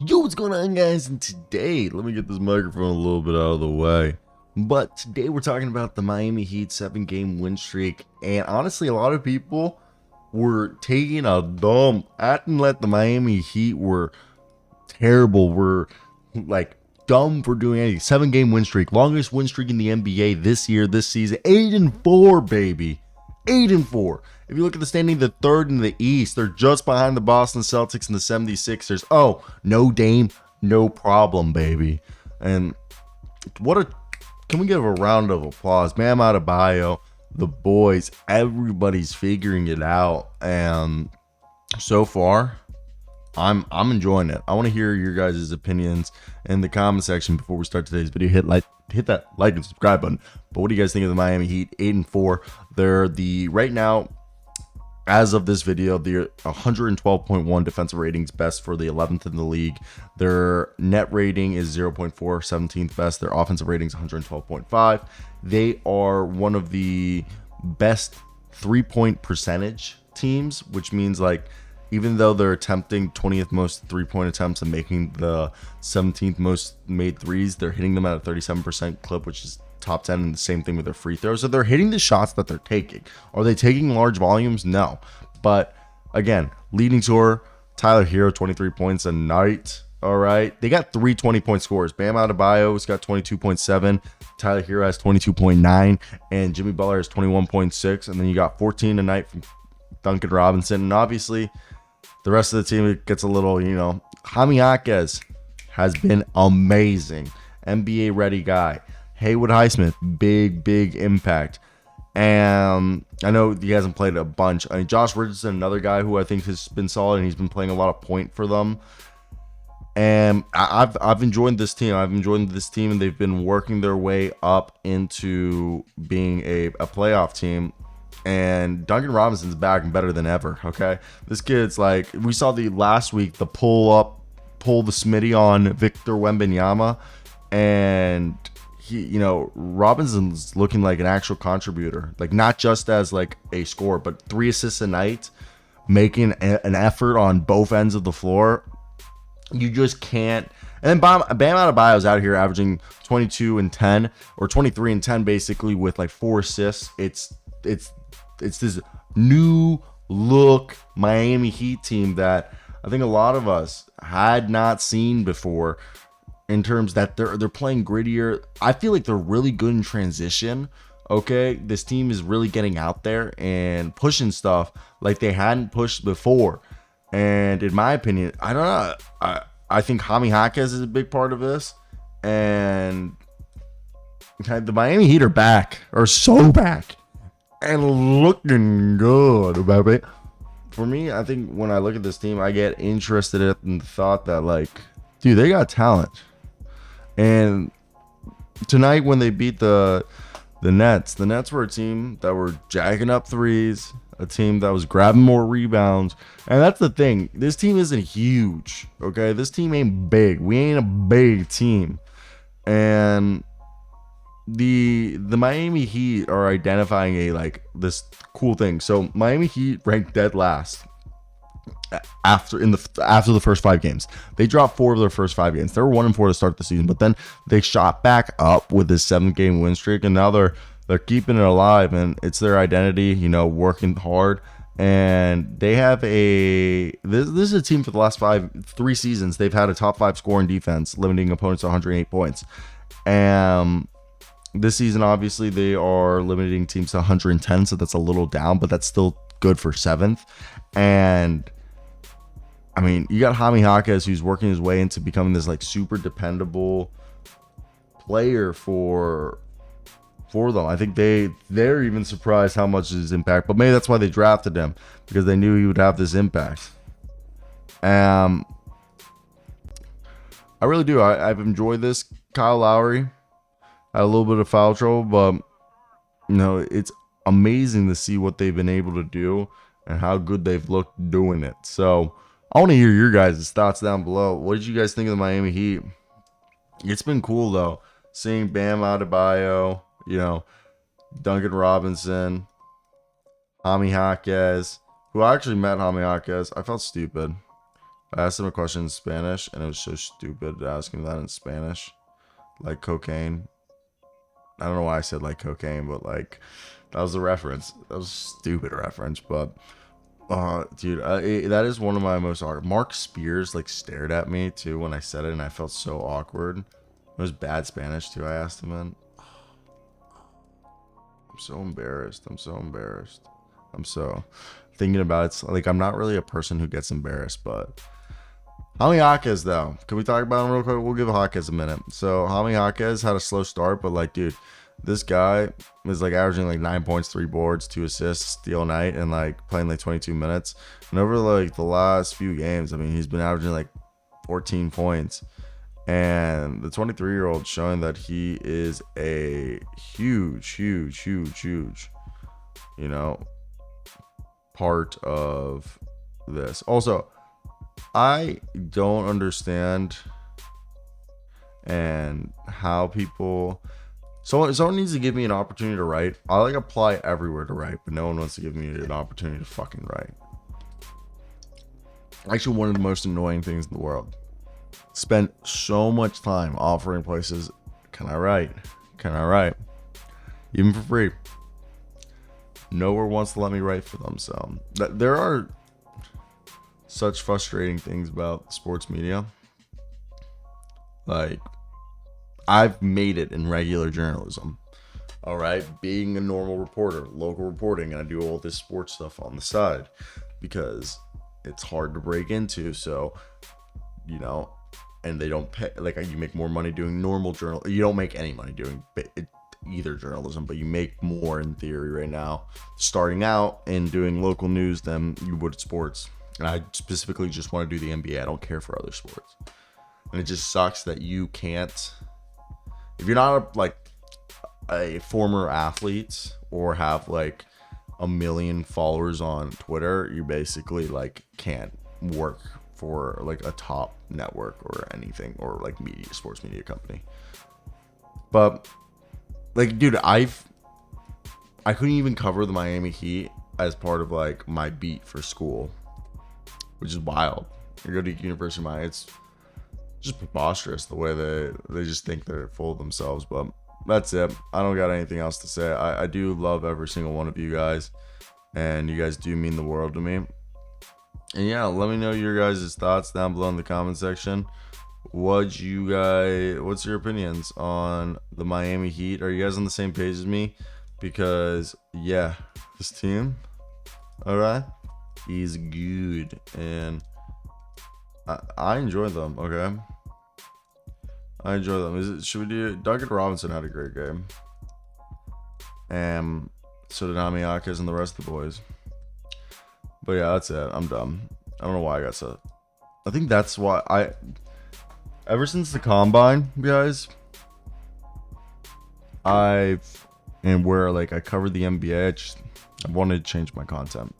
Yo, what's going on, guys? And today, let me get this microphone a little bit out of the way. But today we're talking about the Miami Heat 7-game win streak. And honestly, a lot of people were taking a dump, acting like the Miami Heat were terrible, were like dumb for doing anything. 7-game win streak, longest win streak in the NBA this year, this season. 8-4, baby. 8-4. If you look at the standing, the third in the East, they're just behind the Boston Celtics and the 76ers. Oh, no Dame, no problem, baby. And can we give a round of applause? Bam Adebayo, the boys, everybody's figuring it out. And so far, I'm enjoying it. I want to hear your guys' opinions in the comment section before we start today's video. Hit that like and subscribe button. But what do you guys think of the Miami Heat? 8-4. They're right now, as of this video, they're 112.1 defensive ratings, best for the 11th in the league. Their net rating is 0.4, 17th best. Their offensive rating is 112.5. They are one of the best 3-point percentage teams, which means like even though they're attempting 20th most 3-point attempts and making the 17th most made threes, they're hitting them at a 37% clip, which is top 10, and the same thing with their free throws. So they're hitting the shots that they're taking. Are they taking large volumes? No. But again, leading scorer, Tyler Hero, 23 points a night. All right. They got 3 20-point scores. Bam Adebayo's got 22.7. Tyler Hero has 22.9. And Jimmy Butler has 21.6. And then you got 14 a night from Duncan Robinson. And obviously, the rest of the team gets a little, Jaime Jaquez has been amazing. NBA ready guy. Haywood Highsmith, big impact. And I know he hasn't played a bunch. I mean, Josh Richardson, another guy who I think has been solid, and he's been playing a lot of point for them. And I've enjoyed this team. And they've been working their way up into being a playoff team. And Duncan Robinson's back and better than ever. Okay, this kid's like, we saw last week the pull the Smitty on Victor Wembanyama, and Robinson's looking like an actual contributor, like not just as like a scorer, but 3 assists a night, making an effort on both ends of the floor. You just can't. And then Bam Adebayo's out here averaging 22 and 10 or 23 and 10 basically with like 4 assists. It's this new look Miami Heat team that I think a lot of us had not seen before, in terms that they're playing grittier. I feel like they're really good in transition. Okay, this team is really getting out there and pushing stuff like they hadn't pushed before. And in my opinion, I don't know. I think Jaime Jaquez is a big part of this. And the Miami Heat are so back, and looking good, baby. For me, I think when I look at this team, I get interested in the thought that, like, dude, they got talent. And tonight when they beat the Nets were a team that were jacking up threes, a team that was grabbing more rebounds. And that's the thing. This team isn't huge, okay? This team ain't big. We ain't a big team. And the Miami Heat are identifying this cool thing. So Miami Heat ranked dead last after the first 5 games. They dropped 4 of their first 5 games. They were 1-4 to start the season, but then they shot back up with this 7-game win streak, and now they're keeping it alive, and it's their identity, working hard. And they have this is a team for the last 3 seasons. They've had a top 5 scoring defense, limiting opponents to 108 points. And this season, obviously, they are limiting teams to 110, so that's a little down, but that's still good for 7th. And I mean, you got Jaime Jaquez, who's working his way into becoming this like super dependable player for them. I think they're even surprised how much his impact, but maybe that's why they drafted him, because they knew he would have this impact. I really do. I've enjoyed this. Kyle Lowry had a little bit of foul trouble, but it's amazing to see what they've been able to do and how good they've looked doing it. So I want to hear your guys' thoughts down below. What did you guys think of the Miami Heat? It's been cool, though, seeing Bam Adebayo, Duncan Robinson, Jaime Jaquez, who I actually met Jaime Jaquez. I felt stupid. I asked him a question in Spanish, and it was so stupid to ask him that in Spanish. Like cocaine. I don't know why I said like cocaine, but like that was the reference. That was a stupid reference, but dude, that is one of my most awkward. Mark Spears like stared at me too when I said it, and I felt so awkward. It was bad Spanish too. I asked him, and I'm so embarrassed. I'm so thinking about it. Like I'm not really a person who gets embarrassed, but Jaime Jaquez, though. Can we talk about him real quick? We'll give Jaquez a minute. So, Jaime Jaquez had a slow start, but, like, dude, this guy was, like, averaging, like, 9 points, 3 boards, 2 assists the whole night, and, like, playing, like, 22 minutes. And over, like, the last few games, I mean, he's been averaging, like, 14 points. And the 23-year-old showing that he is a huge, you know, part of this. Also, I don't understand and how people someone needs to give me an opportunity to write. I like apply everywhere to write, but no one wants to give me an opportunity to fucking write. Actually, one of the most annoying things in the world. Spend so much time offering places, can I write? Even for free. Nowhere wants to let me write for them. So there are such frustrating things about sports media. Like, I've made it in regular journalism. All right, being a normal reporter, local reporting, and I do all this sports stuff on the side because it's hard to break into. So, you know, and they don't pay. Like, you make more money doing normal journal. You don't make any money doing either journalism, but you make more in theory right now, starting out and doing local news than you would sports. And I specifically just want to do the NBA. I don't care for other sports. And it just sucks that you can't, if you're not a former athlete or have like 1 million followers on Twitter, you basically like can't work for like a top network or anything, or like sports media company. But like, dude, I couldn't even cover the Miami Heat as part of like my beat for school, which is wild. You go to University of Miami, it's just preposterous the way they just think they're full of themselves. But that's it. I don't got anything else to say. I do love every single one of you guys, and you guys do mean the world to me. And yeah, let me know your guys' thoughts down below in the comment section. What's your opinions on the Miami Heat? Are you guys on the same page as me? Because yeah, this team, all right, is good, and I enjoy them. Okay, I enjoy them. Should we do? Duncan Robinson had a great game, and so did Jaime Jaquez and the rest of the boys. But yeah, that's it. I'm done. I don't know why I got so. I think that's why ever since the combine, guys, I covered the NBA. I wanted to change my content.